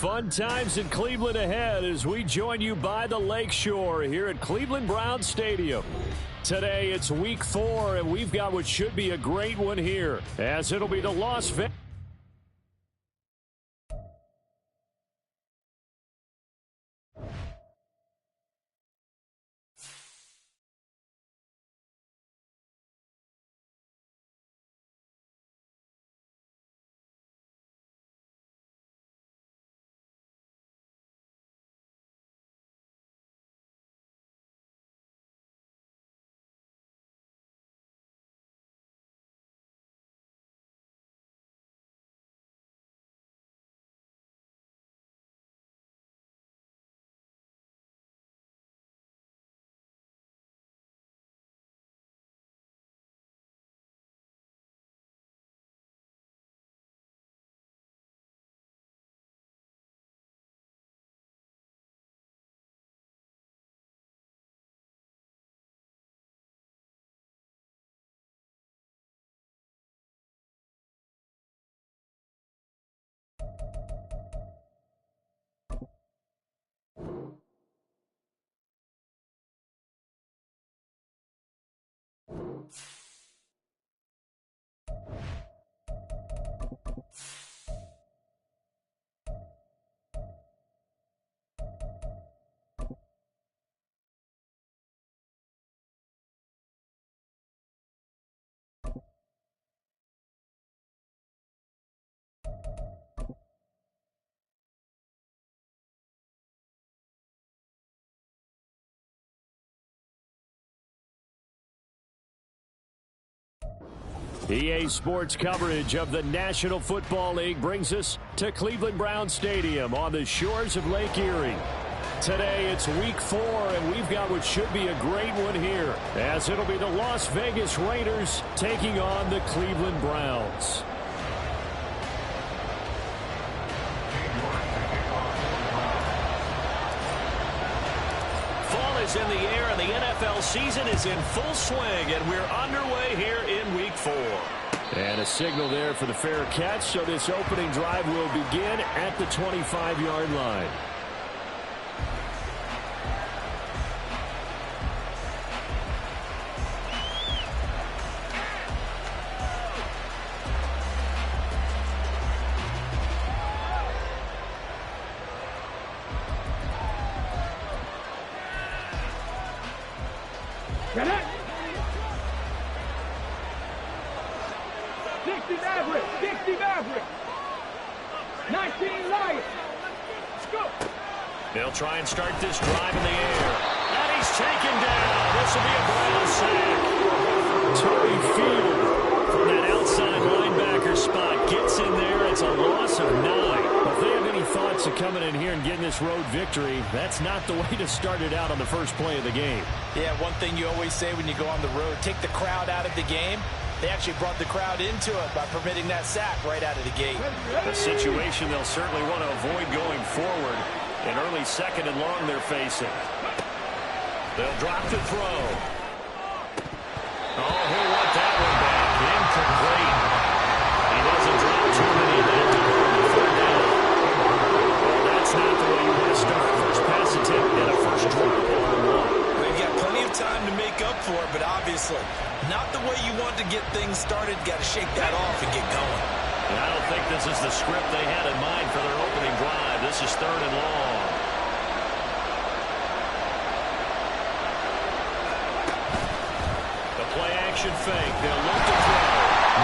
Fun times in Cleveland ahead as we join you by the Lakeshore here at Cleveland Browns Stadium. Today it's week 4, and we've got what should be a great one here, as it'll be the Las Vegas. EA Sports coverage of the National Football League brings us to Cleveland Browns Stadium on the shores of Lake Erie. Today it's week 4, and we've got what should be a great one here, as it'll be the Las Vegas Raiders taking on the Cleveland Browns. Fall is in the air, and the NFL season is in full swing, and we're underway here in week 4. And a signal there for the fair catch, so this opening drive will begin at the 25-yard line. Get it! 60 Maverick! 60 Maverick! 19 Lions! Let's go! They'll try and start this drive in the air. And he's taken down. This will be a Brown sack. Terry Field from that outside linebacker spot gets in there. It's a loss of 9. If they have any thoughts of coming in here and getting this road victory, that's not the way to start it out on the first play of the game. Yeah, one thing you always say when you go on the road, take the crowd out of the game. They actually brought the crowd into it by permitting that sack right out of the gate. A situation they'll certainly want to avoid going forward. An early second and long they're facing. They'll drop to throw. Oh, he'll want that one back. Incomplete. He doesn't drop too many of that to third down. Well, that's not the way you want to start a first pass attempt and a first drop. We've got plenty of time to make up for it, but obviously not the way you want to get things started. Got to shake that off and get going. And I don't think this is the script they had in mind for their opening drive. This is third and long. The play action fake. They'll look to throw.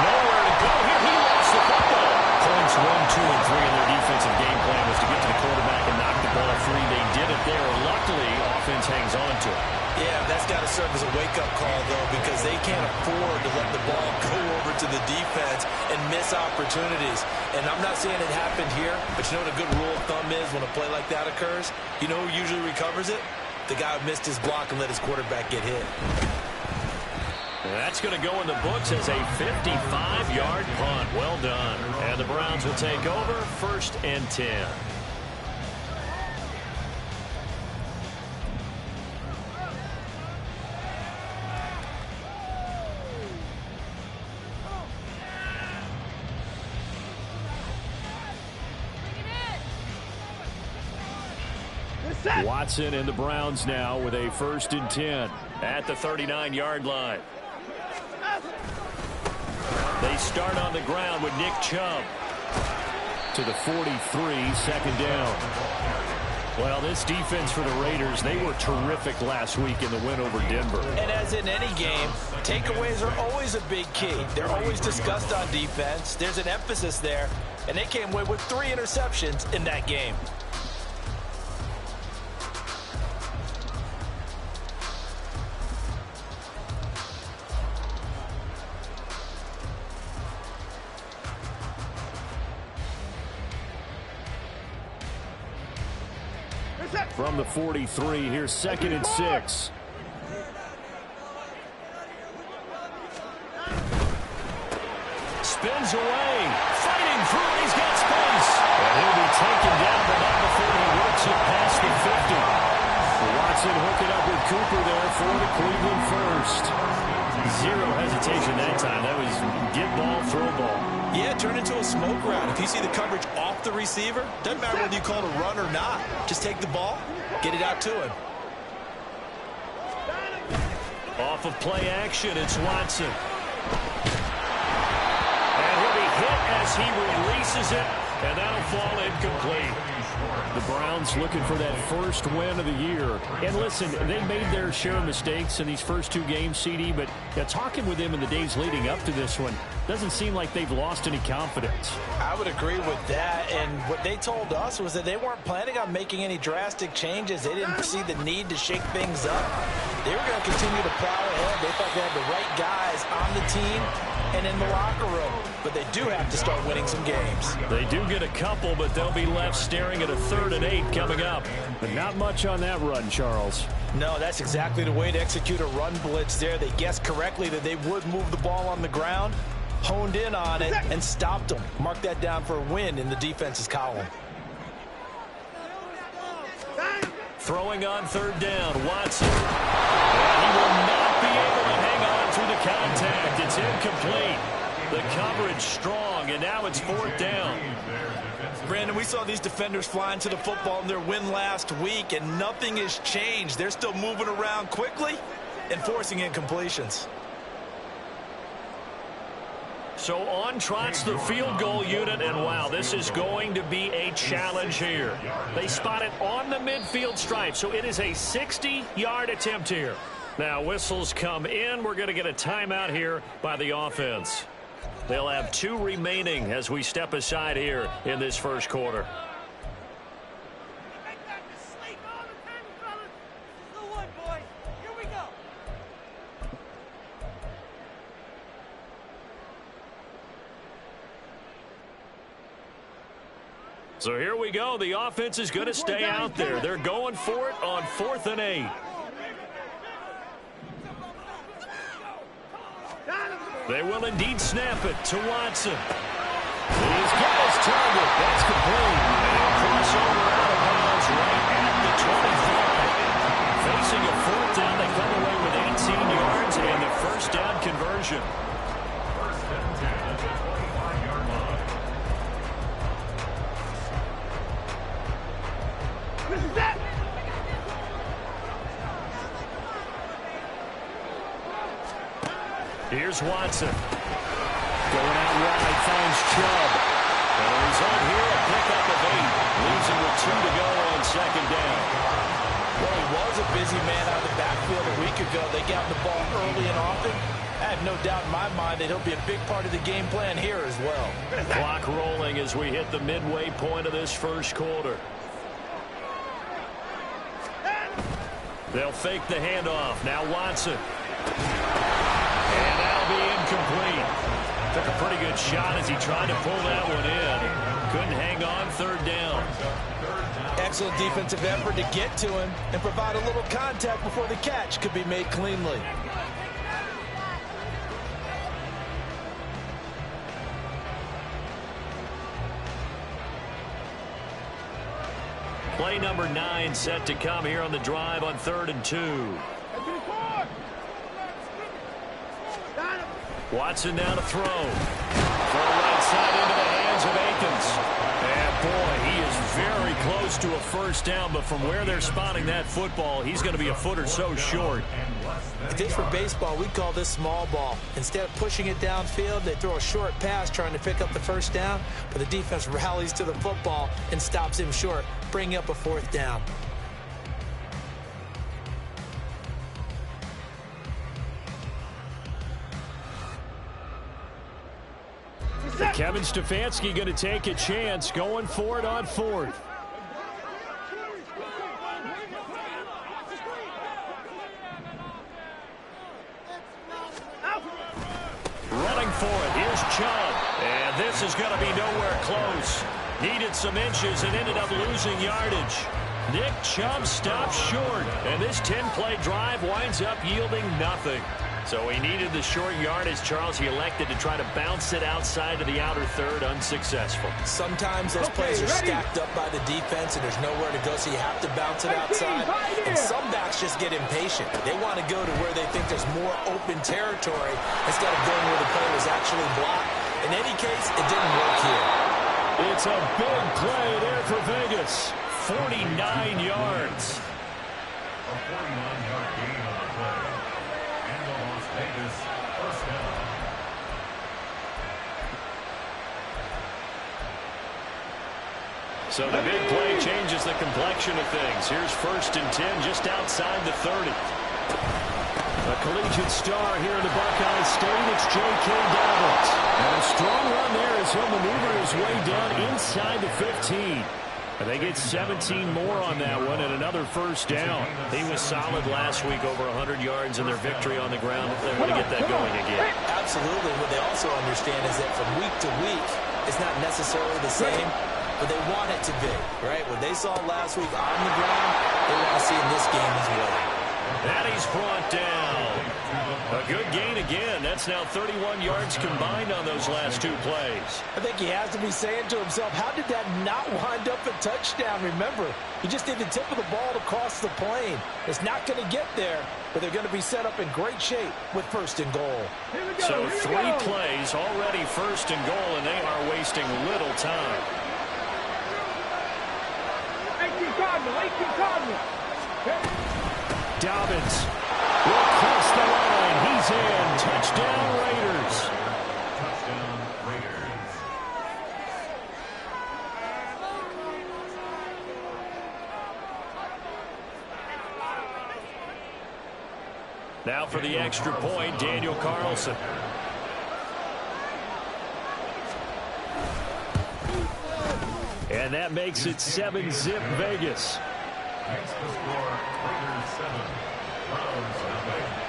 Nowhere to go here. He lost the football. Points 1, 2, and 3 in their defensive game plan was to get to the quarterback and knock the ball free. They did it there. Luckily, offense hangs on to it. Yeah, that's got to serve as a wake-up call, though, because they can't afford to let the ball go over to the defense and miss opportunities. And I'm not saying it happened here, but you know what a good rule of thumb is when a play like that occurs? You know who usually recovers it? The guy who missed his block and let his quarterback get hit. That's going to go in the books as a 55-yard punt. Well done. And the Browns will take over, 1st and 10. Watson and the Browns now with a 1st and 10 at the 39-yard line. They start on the ground with Nick Chubb to the 43, 2nd down. Well, this defense for the Raiders, they were terrific last week in the win over Denver. And as in any game, takeaways are always a big key. They're always discussed on defense. There's an emphasis there, and they came away with 3 interceptions in that game. From the 43, here's 2nd and 6. Spins away, fighting through, he's got space. And he'll be taken down, but not before he works it past the 50. Watson hooking up with Cooper there for the Cleveland 1st. Zero hesitation that time. That was get ball, throw ball. Yeah, turn into a smoke route. If you see the coverage off the receiver, doesn't matter whether you call it a run or not. Just take the ball, get it out to him. Off of play action, it's Watson. And he'll be hit as he releases it, and that'll fall incomplete. The Browns looking for that 1st win of the year. And listen, they made their share of mistakes in these first 2 games, CD, but talking with them in the days leading up to this one, doesn't seem like they've lost any confidence. I would agree with that, and what they told us was that they weren't planning on making any drastic changes. They didn't see the need to shake things up. They were going to continue to plow ahead. They thought they had the right guys on the team and in the locker room, but they do have to start winning some games. They do get a couple, but they'll be left staring at a 3rd and 8 coming up. But not much on that run, Charles. No, that's exactly the way to execute a run blitz there. They guessed correctly that they would move the ball on the ground, honed in on it, and stopped them. Mark that down for a win in the defense's column. Throwing on 3rd down, Watson. And he will not be able to hang on through the contact. It's incomplete. The coverage strong, and now it's 4th down. Brandon, we saw these defenders flying to the football in their win last week, and nothing has changed. They're still moving around quickly and forcing incompletions. So on trots the field goal unit, and wow, this is going to be a challenge here. They spot it on the midfield stripe, so it is a 60-yard attempt here. Now whistles come in. We're going to get a timeout here by the offense. They'll have 2 remaining as we step aside here in this 1st quarter. So here we go. The offense is going to stay out there. They're going for it on 4th and 8. They will indeed snap it to Watson. He's got his target. That's complete. And crossover out of bounds right at the 25. Facing a 4th down, they come away with 18 yards and the 1st down conversion. Here's Watson. Going out wide, finds Chubb. And the result here, a pickup of 8. Leaves him with 2 to go on 2nd down. Well, he was a busy man out of the backfield a week ago. They got the ball early and often. I have no doubt in my mind that he'll be a big part of the game plan here as well. Clock rolling as we hit the midway point of this 1st quarter. They'll fake the handoff. Now Watson. And that'll be incomplete. Took a pretty good shot as he tried to pull that one in. Couldn't hang on 3rd down. Excellent defensive effort to get to him and provide a little contact before the catch could be made cleanly. Play number 9 set to come here on the drive on 3rd and 2. Watson now to throw. Full right side into the hands of Akins. And boy, he is very close to a first down, but from where they're spotting that football, he's going to be a foot or so short. If this were baseball, we'd call this small ball. Instead of pushing it downfield, they throw a short pass trying to pick up the first down, but the defense rallies to the football and stops him short, bringing up a fourth down. Kevin Stefanski going to take a chance going for it on fourth. Running for it. Here's Chubb. And this is going to be nowhere close. Needed some inches and ended up losing yardage. Nick Chubb stops short. And this 10-play drive winds up yielding nothing. So he needed the short yardage, Charles. He elected to try to bounce it outside of the outer third, unsuccessful. Sometimes those plays are stacked up by the defense and there's nowhere to go, so you have to bounce it outside. And some backs just get impatient. They want to go to where they think there's more open territory instead of going where the play was actually blocked. In any case, it didn't work here. It's a big play there for Vegas. 49 yards. A 49-yard gain on the play. And the Las Vegas first down. So the big play changes the complexion of things. Here's 1st and 10 just outside the 30. A collegiate star here in the Buckeye State. It's J.K. Dobbins. And a strong run there as he'll maneuver his way down inside the 15. And they get 17 more on that one and another first down. He was solid last week, over 100 yards in their victory on the ground. They're going to get that going again. Absolutely. What they also understand is that from week to week, it's not necessarily the same, but they want it to be, right? What they saw last week on the ground, they want to see in this game as well. And he's brought down. A good gain again. That's now 31 yards combined on those last two plays. I think he has to be saying to himself, how did that not wind up a touchdown? Remember, he just did the tip of the ball to cross the plane. It's not going to get there, but they're going to be set up in great shape with 1st and goal. So 3 plays, already 1st and goal, and they are wasting little time. 18 Cardinal. Dobbins will cross the line. He's in. Touchdown, Raiders. Touchdown, Raiders. Now for the extra point, Daniel Carlson. And that makes it 7-zip Vegas. Makes the score Raiders 7, Browns nothing.